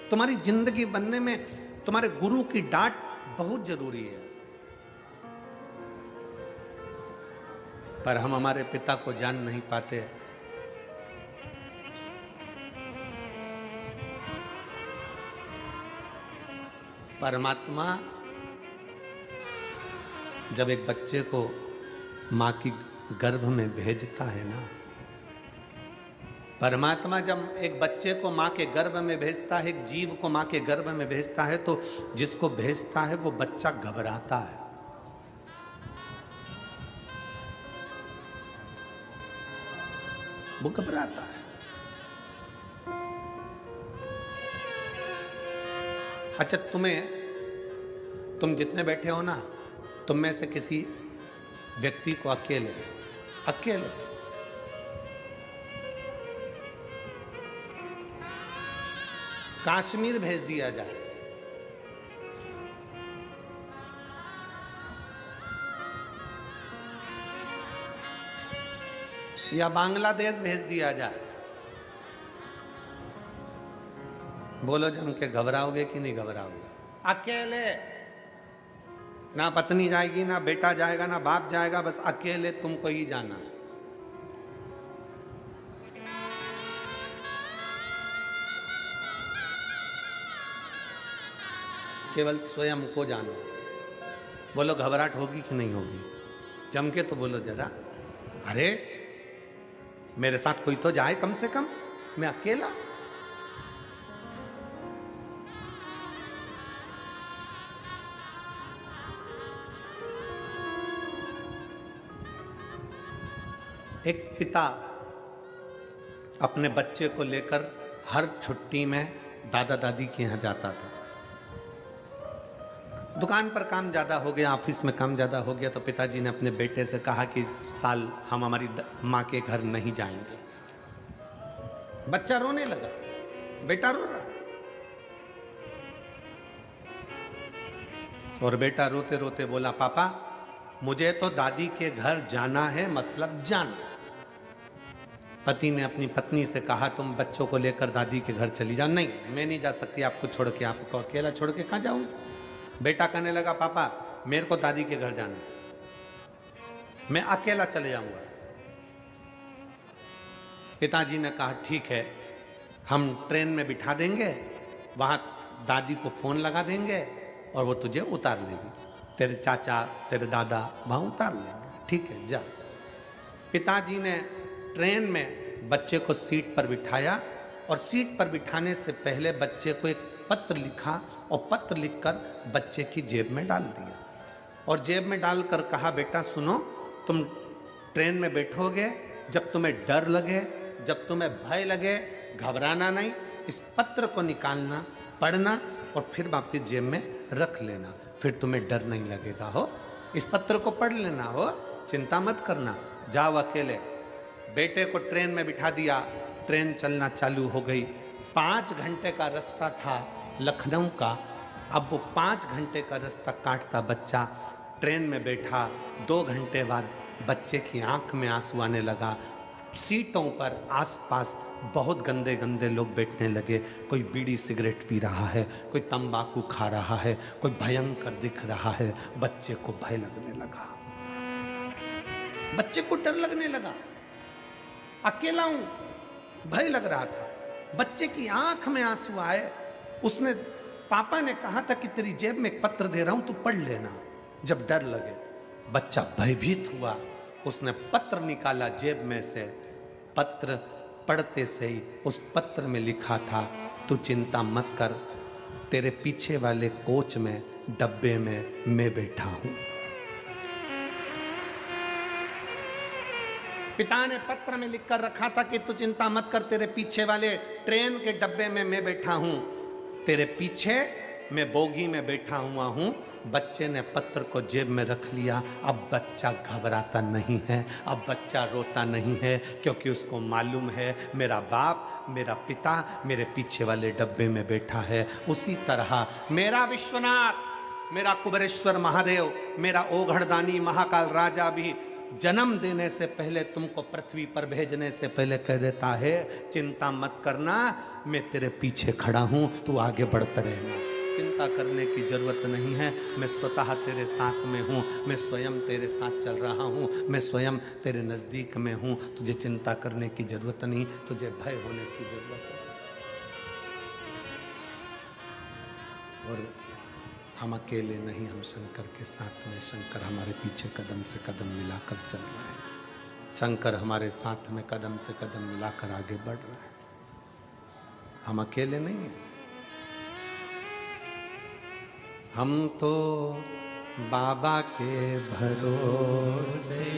तुम्हारी जिंदगी बनने में तुम्हारे गुरु की डांट बहुत जरूरी है। पर हम हमारे पिता को जान नहीं पाते। परमात्मा जब एक बच्चे को मां की गर्भ में भेजता है ना, परमात्मा जब एक बच्चे को मां के गर्भ में भेजता है, एक जीव को मां के गर्भ में भेजता है, तो जिसको भेजता है वो बच्चा घबराता है। वो घबराता है। अच्छा, तुम जितने बैठे हो ना, तुम में से किसी व्यक्ति को अकेले कश्मीर भेज दिया जाए, या बांग्लादेश भेज दिया जाए, बोलो जम के घबराओगे कि नहीं घबराओगे? अकेले, ना पत्नी जाएगी, ना बेटा जाएगा, ना बाप जाएगा, बस अकेले तुमको ही जाना है। केवल स्वयं को जाना। बोलो घबराहट होगी कि नहीं होगी? जम के तो बोलो जरा। अरे मेरे साथ कोई तो जाए कम से कम, मैं अकेला। एक पिता अपने बच्चे को लेकर हर छुट्टी में दादा दादी के यहाँ जाता था। दुकान पर काम ज़्यादा हो गया, ऑफिस में काम ज़्यादा हो गया, तो पिताजी ने अपने बेटे से कहा कि इस साल हम हमारी माँ के घर नहीं जाएंगे। बच्चा रोने लगा, बेटा रो रहा, और बेटा रोते रोते बोला, पापा मुझे तो दादी के घर जाना है, मतलब जाना। पति ने अपनी पत्नी से कहा, तुम बच्चों को लेकर दादी के घर चली जाओ। नहीं, मैं नहीं जा सकती आपको छोड़ के, आपको अकेला छोड़ के कहाँ जाऊंगी? बेटा कहने लगा, पापा मेरे को दादी के घर जाना है, मैं अकेला चले जाऊंगा। पिताजी ने कहा, ठीक है, हम ट्रेन में बिठा देंगे, वहां दादी को फोन लगा देंगे और वो तुझे उतार लेगी, तेरे चाचा तेरे दादा वहां उतार लेंगे, ठीक है जा। पिताजी ने ट्रेन में बच्चे को सीट पर बिठाया, और सीट पर बिठाने से पहले बच्चे को एक पत्र लिखा, और पत्र लिखकर बच्चे की जेब में डाल दिया, और जेब में डालकर कहा, बेटा सुनो, तुम ट्रेन में बैठोगे, जब तुम्हें डर लगे, जब तुम्हें भय लगे, घबराना नहीं, इस पत्र को निकालना, पढ़ना और फिर वापस जेब में रख लेना, फिर तुम्हें डर नहीं लगेगा। हो, इस पत्र को पढ़ लेना, हो, चिंता मत करना, जाओ अकेले। बेटे को ट्रेन में बिठा दिया, ट्रेन चलना चालू हो गई। 5 घंटे का रास्ता था लखनऊ का। अब वो 5 घंटे का रास्ता काटता बच्चा ट्रेन में बैठा। 2 घंटे बाद बच्चे की आंख में आंसू आने लगा। सीटों पर आसपास बहुत गंदे गंदे लोग बैठने लगे। कोई बीड़ी सिगरेट पी रहा है, कोई तंबाकू खा रहा है, कोई भयंकर दिख रहा है। बच्चे को भय लगने लगा, बच्चे को डर लगने लगा। अकेला हूं, भय लग रहा था। बच्चे की आंख में आंसू आए। उसने, पापा ने कहा था कि तेरी जेब में एक पत्र दे रहा हूं, तू पढ़ लेना जब डर लगे। बच्चा भयभीत हुआ, उसने पत्र निकाला जेब में से। पत्र पढ़ते से ही उस पत्र में लिखा था, तू चिंता मत कर, तेरे पीछे वाले कोच में, डब्बे में मैं बैठा हूं। पिता ने पत्र में लिखकर रखा था कि तू चिंता मत कर, तेरे पीछे वाले ट्रेन के डब्बे में मैं बैठा हूं, तेरे पीछे मैं बोगी में बैठा हुआ हूं। बच्चे ने पत्र को जेब में रख लिया। अब बच्चा घबराता नहीं है, अब बच्चा रोता नहीं है, क्योंकि उसको मालूम है मेरा बाप, मेरा पिता मेरे पीछे वाले डब्बे में बैठा है। उसी तरह मेरा विश्वनाथ, मेरा कुबेरेश्वर महादेव, मेरा ओघड़दानी महाकाल राजा भी जन्म देने से पहले, तुमको पृथ्वी पर भेजने से पहले कह देता है चिंता मत करना, मैं तेरे पीछे खड़ा हूं, तू आगे बढ़ता रहना, चिंता करने की जरूरत नहीं है, मैं स्वतः तेरे साथ में हूं, मैं स्वयं तेरे साथ चल रहा हूं, मैं स्वयं तेरे नजदीक में हूं, तुझे चिंता करने की जरूरत नहीं, तुझे भय होने की जरूरत है। और हम अकेले नहीं, हम शंकर के साथ में, शंकर हमारे पीछे कदम से कदम मिलाकर चल रहा है, शंकर हमारे साथ में कदम से कदम मिलाकर आगे बढ़ रहा है, हम अकेले नहीं हैं। हम तो बाबा के भरोसे